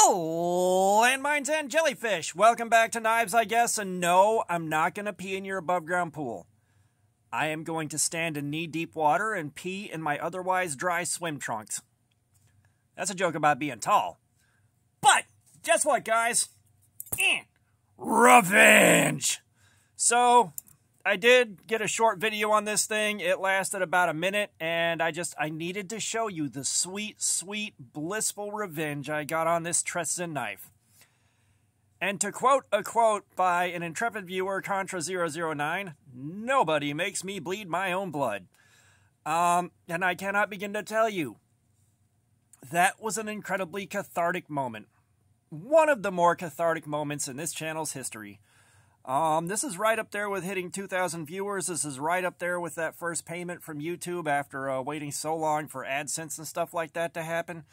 Landmines and jellyfish. Welcome back to Knives, I guess. And no, I'm not going to pee in your above-ground pool. I am going to stand in knee-deep water and pee in my otherwise dry swim trunks. That's a joke about being tall. But, guess what, guys? Revenge! So, I did get a short video on this thing. It lasted about a minute, and I needed to show you the sweet, sweet, blissful revenge I got on this Tresson knife. And to quote a quote by an intrepid viewer, Contra009, nobody makes me bleed my own blood. And I cannot begin to tell you, that was an incredibly cathartic moment. One of the more cathartic moments in this channel's history. This is right up there with hitting 2,000 viewers. This is right up there with that first payment from YouTube after waiting so long for AdSense and stuff like that to happen.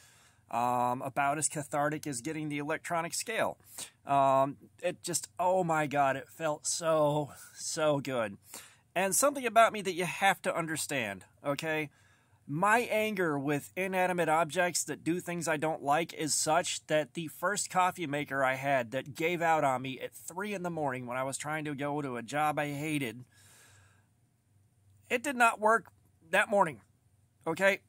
About as cathartic as getting the electronic scale. It just, oh my God, it felt so, so good. And something about me that you have to understand, okay? My anger with inanimate objects that do things I don't like is such that the first coffee maker I had that gave out on me at 3 in the morning when I was trying to go to a job I hated, it did not work that morning, okay?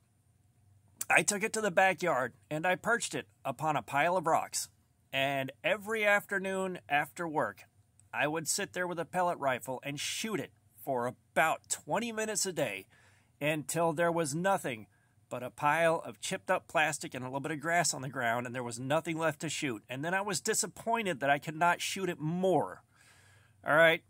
I took it to the backyard and I perched it upon a pile of rocks. And every afternoon after work, I would sit there with a pellet rifle and shoot it for about 20 minutes a day, until there was nothing but a pile of chipped up plastic and a little bit of grass on the ground, and there was nothing left to shoot. And then I was disappointed that I could not shoot it more. All right.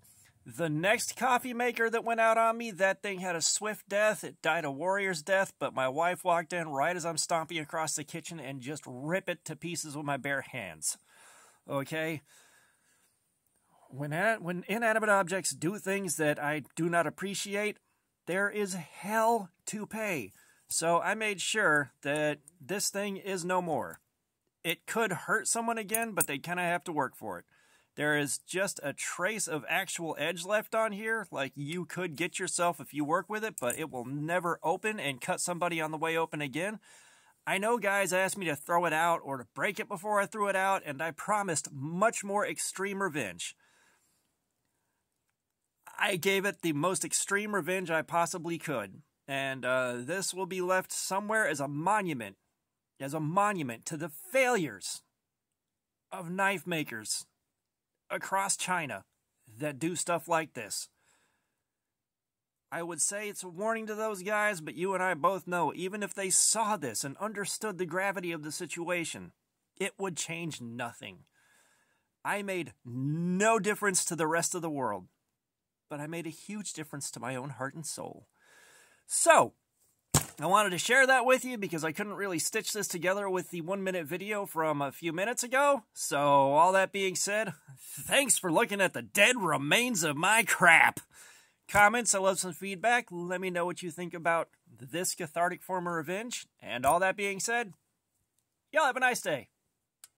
The next coffee maker that went out on me, that thing had a swift death. It died a warrior's death, but my wife walked in right as I'm stomping across the kitchen and just rip it to pieces with my bare hands. Okay? When inanimate objects do things that I do not appreciate, there is hell to pay. So I made sure that this thing is no more. It could hurt someone again, but they kind of have to work for it. There is just a trace of actual edge left on here, like you could get yourself if you work with it, but it will never open and cut somebody on the way open again. I know guys asked me to throw it out or to break it before I threw it out, and I promised much more extreme revenge. I gave it the most extreme revenge I possibly could. And this will be left somewhere as a monument to the failures of knife makers across China that do stuff like this. I would say it's a warning to those guys, but you and I both know, even if they saw this and understood the gravity of the situation, it would change nothing. I made no difference to the rest of the world, but I made a huge difference to my own heart and soul. So, I wanted to share that with you because I couldn't really stitch this together with the 1-minute video from a few minutes ago. So, all that being said, thanks for looking at the dead remains of my crap. Comments, I love some feedback. Let me know what you think about this cathartic form of revenge. And all that being said, y'all have a nice day.